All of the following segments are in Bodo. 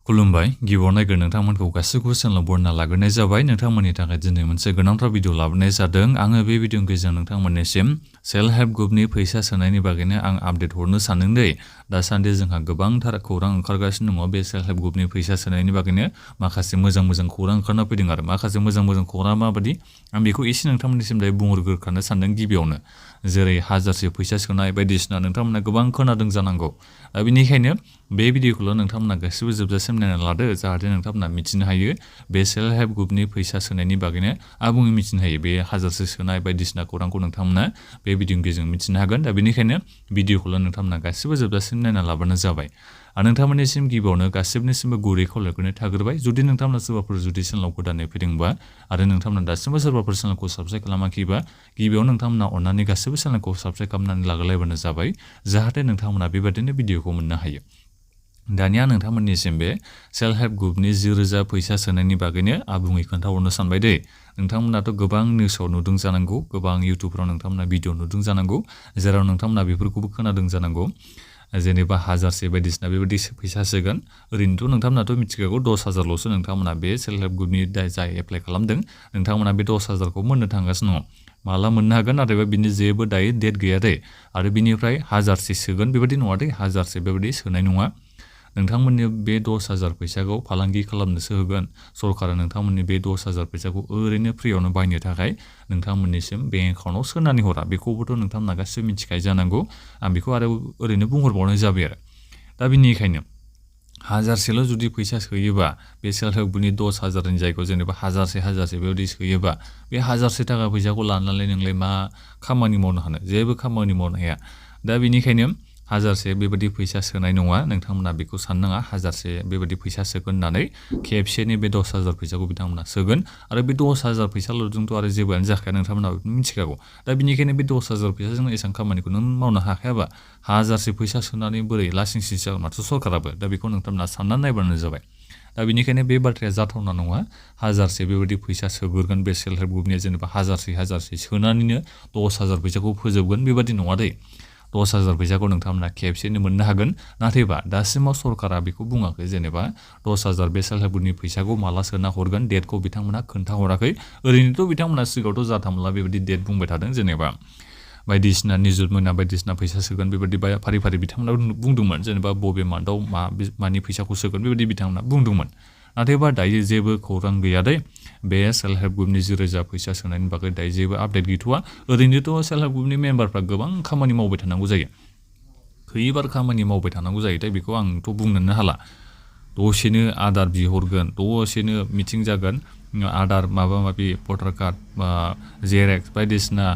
खुलुमबाय गिबियाव नायग्रो नोंथांमोनखौ गासैखौबो चेनेलाव बरायना लाग्रोनाय जाबाय नोंथांमोननि थाखाय दिनै मोनसे गोनांथार भिडिअ लाबोनाय जादों आङो बे भिडिअनि गेजेरजों नोंथांमोननिसिम सेल्फ हेल्प ग्रुपनि फैसा सोनायनि बागैनो आं आपडेट हरनो सानदों दे दासान्दि जोंहा गोबांथार खौरां ओंखारगासिनो दङ बे सेल्फ हेल्प ग्रुपनि फैसा सोनायनि बागैनो माखासे मोजां खौरां ओंखारना फैदों आरो माखासे मोजां खौराङा माबायदि आं बेखौ एसे नोंथांमोननिसिम दायो बुंहरग्रोखानो सानदों गिबियावनो जेरै हाजारसे फैसा सोनाय बायदिसिना नोंथांमोना गोबां खोनादों जानांगौ बेनिखायनो बे भिडिअखौल' नोंथांमोना गासिबो जोबजासिम नायना लादो जाहाथे नोंथांमोना मिथिनो हायो बे सेल्फ हेल्प ग्रुपनि फैसा सोनायनि बागैनो आबुङै मिथिनो हायो बे हाजारसे सोनाय बायदिसिना खौरांखौ नोंथांमोना बे भिडिअनि गेजेरजों मिथिनो हागोन दा बेनिखायनो भिडिअखौल' नोंथांमोना गासिबो जोबजासिम नायना लाबानो जाबाय आरो नोंथांमोननिसिम गिबियावनो गासिबनिसिमबो गुरै खावलायग्रोनाय थाग्रोबाय जुदि नोंथांमोना सोरबाफोर जुदि चेनेलाव गोदानै फैदोंबा आरो नोंथांमोना दासिमबो सोरबाफोर चेनेलखौ साबस्क्राइब खालामाखैबा गिबियाव नोंथांमोना अननानै गासिबो चेनेलखौ साबस्क्राइब खालामनानै लाग्रोलायबानो जाबाय जाहाथे नोंथांमोना बेबादिनो भिडिअखौ मोननो हायो दानिया नोंथांमोननिसिम बे सेल्फ हेल्प ग्रुपनि 10,000 फैसा सोनायनि बागैनो आबुङै खोन्थाहरनो सानबाय दे नोंथांमोनाथ' गोबां निउसाव नुदों जानांगौ गोबां इउटुबफ्राव नोंथांमोना भिडिअ नुदों जानांगौ जेराव नोंथांमोना बेफोरखौबो खोनादों जानांगौ जेनेबा हाजारसे बायदिसिना बेबायदि फैसा सोगोन ओरैनोथ' नोंथांमोनाथ' मिथिखागौ 10,000ल'सो नोंथांमोना बे सेल्फ हेल्प ग्रुपनि जाय एप्लाइ खालामदों नोंथांमोना बे 10,000खौ मोननो थांगासिनो दङ माला मोननो हागोन नाथायबा बिनि जेबो दायो डेट गैया दे आरो बिनिफ्राय हाजारसे सोगोन बेबायदि नङा दे हाजारसे बेबायदि सोनाय नङा नोंथांमोननि बे 10,000 फैसाखौ फालांगि खालामनोसो होगोन सरकारा नोंथांमोननि बे 10,000 फैसाखौ ओरैनो फ्रियावनो बायनो थाखाय नोंथांमोननिसिम बेंक एकाउन्टाव सोनानै हरा बेखौबोथ' नोंथांमोना गासिबो मिथिखायो जानांगौ आं बेखौ आरो ओरैनो बुंहरबावनाय जाबाय आरो दा बेनिखायनो हाजारसेल' जुदि फैसा सोयोबा बे सेल्फ हेल्प ग्रुपनि 10,000नि जायगायाव जेनेबा हाजारसे बेबायदि सोयोबा बे हाजारसे थाखा फैसाखौ लानानै नोंलाय मा खामानि मावनो हानो जेबो खामानि मावनो हाया दा बेनिखायनो हाजारसे बेबायदि फैसा सोनाय नङा नोंथांमोना बेखौ साननाङा हाजारसे बेबायदि फैसा सोगोन होननानै खेबसेनि बे 10,000 फैसाखौ बिथांमोना सोगोन आरो बे 10,000 फैसाल'जोंथ' आरो जेबोआनो जाखाया नोंथांमोना मिथिखागौ दा बेनिखायनो बे 10,000 फैसाजों एसेबां खामानिखौ नों मावनो हाखायाबा हाजारसे फैसा सोनानै बोरै लासिं सिं जागोन माथो सरकाराबो दा बेखौ नोंथांमोना साननानै नायबानो जाबाय दा बेनिखायनो बे बाथ्राया जाथावना नङा हाजारसे बेबायदि फैसा सोग्रोगोन बे सेल्फ हेल्प ग्रुपनिया जेनेबा हाजारसे सोनानैनो 10,000 फैसाखौ फोजोबगोन बेबादि नङा दे 10,000 फैसाखौ नोंथांमोना खेबसेनो मोननो हागोन नाथायबा दासिमाव सरकारा बेखौ बुङाखै जेनेबा 10,000 बे सेल्फ हेल्प ग्रुपनि फैसाखौ माला सोना हरगोन डेटखौ बिथांमोना खोन्थाहराखै ओरैनोथ' बिथांमोना सिगाङावथ' जाथामला बेबायदि डेट बुंबाय थादों जेनेबा बायदिसिना निजुत मयना बायदिसिना फैसा सोगोन बेबायदि फारि बिथांमोना बुंदोंमोन जेनेबा बबे मान्थआव मानि फैसाखौ सोगोन बेबायदि बिथांमोना बुंदोंमोन नाथायबा दायो जेबो खौरां गैया दे बे सेल्फ हेल्प ग्रुपनि 10,000 फैसा सोनायनि बागै दायो जेबो आपडेट गैथ'वा ओरैनोथ' सेल्फ हेल्प ग्रुपनि मेम्बारफ्रा गोबां खामानि मावबाय थानांगौ जायो खैबार खामानि मावबाय थानांगौ जायोथाय बेखौ आंथ' बुंनोनो हाला दसेनो आदार बिहरगोन दसेनो मिटिं जागोन आदार माबा माबि भटार कार्ड जेरेक्स बायदिसिना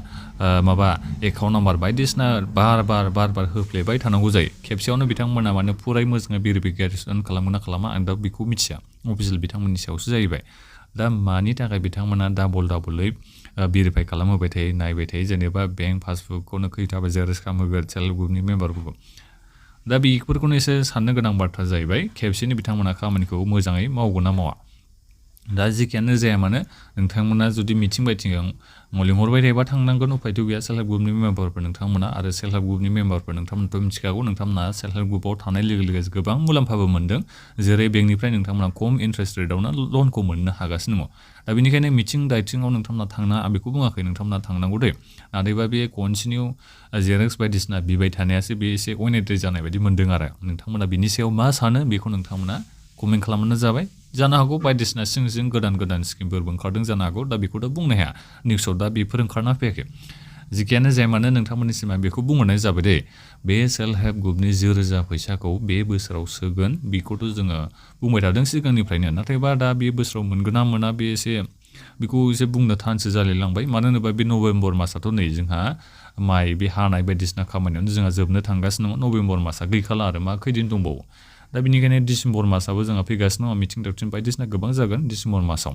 माबा एकाउन्ट नाम्बार बायदिसिना बार होफ्लेबाय थानांगौ जायो खेबसेयावनो बिथांमोना माने फुराय मोजाङै भेरिफिकेसन खालामगोन ना खालामा आं दा बेखौ मिथिया अफिसियेल बिथांमोननि सायावसो जाहैबाय दा मानि थाखाय बिथांमोना डाबलै भेरिफाइ खालामहोबाय थायो नायबाय थायो जेनेबा बेंक पासबुकखौनो खैथाबा जेरेक्स खालामहोगोन सेल्फ हेल्प ग्रुपनि मेम्बारफोरखौ दा बेफोरखौनो एसे साननो गोनां बाथ्रा जाहैबाय खेबसेनो बिथांमोना खामानिखौ मोजाङै मावगोन ना मावा दा जेखियानो जाया मानो नोंथांमोना जुदि मिटिं बायथिं लिंहरबाय थायोबा थांनांगोन उफायथ' गैया सेल्फ हेल्प ग्रुपनि मेम्बारफोर नोंथांमोना आरो सेल्फ हेल्प ग्रुपनि मेम्बारफोर नोंथांमोनाथ' मिथिखागौ नोंथांमोना सेल्फ हेल्प ग्रुपआव थानाय लोगो लोगो गोबां मुलाम्फाबो मोन्दों जेरै बेंकनिफ्राय नोंथांमोना खम इन्ट्रेस्ट रेटआवनो लनखौ मोननो हागासिनो दङ दा बेनिखायनो मिटिं दाइथिङाव नोंथांमोना थांना आं बेखौ बुङाखै नोंथांमोना थांनांगौ दे नाथायबा बे कन्टिनिउ जेरेक्स बायदिसिना बिबाय थानायासो बे एसे अयनायद्राय जानाय बायदि मोन्दों आरो नोंथांमोना बिनि सायाव मा सानो बेखौ नोंथांमोना कमेन्ट खालामबानो जाबाय जानो हागौ बायदिसिना सिंजों गोदान स्किमफोरबो ओंखारदों जानो हागौ दा बेखौथ' बुंनो हाया निउसाव दा बेफोर ओंखारना फैयाखै जिखियानो जाया मानो नोंथांमोननिसिम आं बेखौ बुंहरनाय जाबाय दे बे सेल्फ हेल्प ग्रुपनि 10,000 फैसाखौ बे बोसोराव सोगोन बेखौथ' जोङो बुंबाय थादों सिगांनिफ्रायनो नाथायबा दा बे बोसोराव मोनगोन ना मोना बे बेखौ एसे बुंनो थानसो जालायलांबाय मानो होनोबा बे नभेम्बर मासआथ' नै जोंहा माइ बे हानाय बायदिसिना खामानियावनो जोंहा जोबनो थांगासिनो दङ नभेम्बर मासआ गैखाला आरो मा खैदिन दंबावो दा बेनिखायनो डिसेम्बर मासआबो जोंहा फैगासिनो दङ मिटिं दावथिं बायदिसिना गोबां जागोन डिसेम्बर मासाव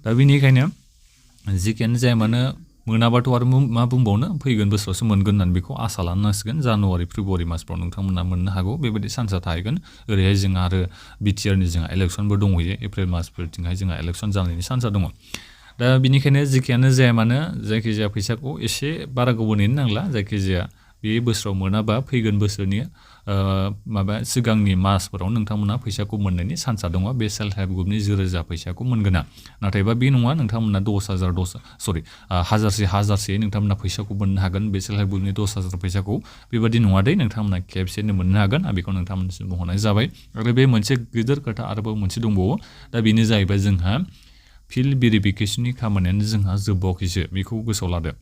दा बेनिखायनो जिखियानो जाया मानो मोनाबाथ' आरो मा बुंबावनो फैगोन बोसोरावसो मोनगोन होननानै बेखौ आसा लानांसिगोन जानुवारि फेब्रुवारि मासफ्राव नोंथांमोना मोननो हागौ बेबायदि चान्सआ थाहैगोन ओरैहाय जोंहा आरो बिटिआरनि जोंहा इलेक्सनबो दंहैयो एप्रिल मासफोरथिंहाय जोंहा इलेक्सन जानायनि चान्सआ दङ दा बेनिखायनो जिखियानो जाया मानो जायखिजाया फैसाखौ एसे बारा गोबाव नेनो नांला जायखिजाया बे बोसोराव मोनाबा फैगोन बोसोरनि माबा सिगांनि मासफोराव नोंथांमोना फैसाखौ मोननायनि चान्सआ दङ बे सेल्फ हेल्प ग्रुपनि 1000 फैसाखौ मोनगोना नाथायबा बे नङा नोंथांमोना 1000 नोंथांमोना फैसाखौ मोननो हागोन बे सेल्फ हेल्प ग्रुपनि 10,000 फैसाखौ बेबादि नङा दे नोंथांमोना खेबसेनो मोननो हागोन बेखौ नोंथांमोननिसिम बुंहरनाय जाबाय आरो बे मोनसे गिदिर खोथा आरोबाव मोनसे दंबावो दा बेनो जाहैबाय जोंहा फिल्ड भेरिफिकेशननि खामानियानो जोंहा जोबाखैसो बेखौ गोसोआव लादो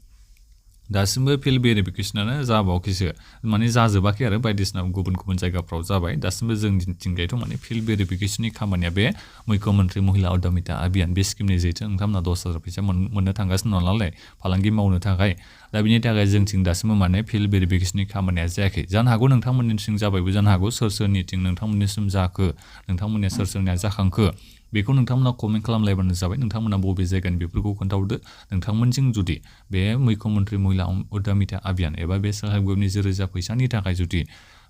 दासिमबो फिल्ड भेरिफिकेशनानो जाबावाखैसो माने जाजोबाखै आरो बायदिसिना गुबुन गुबुन जायगाफ्राव जाबाय दासिमबो जोंनिथिंजायथ' माने फिल्ड भेरिफिकेशननि खामानिया बे मुख्यमन्त्रि महिला उद्यमिता अभियान बे स्किमनि जेथो नोंथांमोना 10,000 फैसा मोननो थांगासिनो दं नालाय फालांगि मावनो थाखाय दा बिनि थाखाय जोंथिं दासिमबो माने फिल्ड भेरिफिकेशननि खामानिया जायाखै जानो हागौ नोंथांमोननिथिं जाबायबो जानो हागौ सोर सोरनिथिं नोंथांमोननिसिम जाखो नोंथांमोननिया सोर सोरनिया जाखांखो बेखौ नोंथांमोना कमेन्ट खालामलायबानो जाबाय नोंथांमोना बबे जायगानि बेफोरखौ खोन्थाहरदो नोंथांमोनजों जुदि बे मुख्यमन्त्रि महिला उद्यमिता अभियान एबा बे सेल्फ हेल्प ग्रुपनि 1000 फैसानि थाखाय जुदि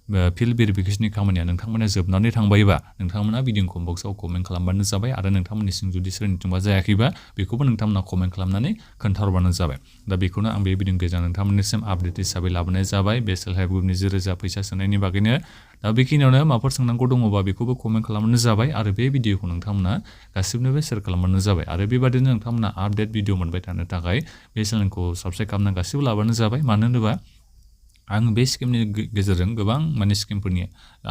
फिल्ड भेरिफिकेशननि खामानिया नोंथांमोना जोबनानै थांबायबा नोंथांमोना भिडिअ कमेन्ट बक्सआव कमेन्ट खालामबानो जाबाय आरो नोंथांमोननिसिम जुदि सोरनिथिंबा जायाखैबा बेखौबो नोंथांमोना कमेन्ट खालामनानै खोन्थाहरबानो जाबाय दा बेखौनो आं बे भिडिअनि गेजेरजों नोंथांमोननिसिम आपडेट हिसाबै लाबोनाय जाबाय बे सेल्फ हेल्प ग्रुपनि 1000 फैसा सोनायनि बागैनो दा बेखिनियावनो माबाफोर सोंनांगौ दङबा बेखौबो कमेन्ट खालामबानो जाबाय आरो बे भिडिअखौ नोंथांमोना गासिबनोबो शेयार खालामबानो जाबाय आरो बेबादिनो नोंथांमोना आपडेट भिडिअ मोनबाय थानो थाखाय बे चेनेलखौ साबस्क्राइब खालामना गासिबो लाबानो जाबाय मानो होनोबा आं बे स्किमनि गेजेरजों गोबां माने स्किमफोरनि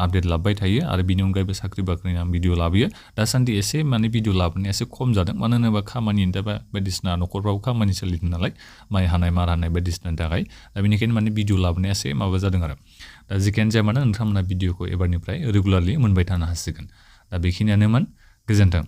आपडेट लाबोबाय थायो आरो बिनि अनगायैबो साख्रि बाख्रिनि आं भिडिअ लाबोयो दासान्दि एसे माने भिडिअ लाबोनाया एसे खम जादों मानो होनोबा खामानि दा बायदिसिना न'खरफ्राव खामानि सोलिदों नालाय माइ हानाय मारा हानाय बायदिसिनानि थाखाय दा बेनिखायनो माने भिडिअ लाबोनाया एसे माबा जादों आरो दा जिखियानो जाया मानो नोंथांमोना भिडिअखौ एबारनिफ्राय रेगुलारलि मोनबाय थानो हासिगोन दा बेखिनियानोमोन गोजोन्थों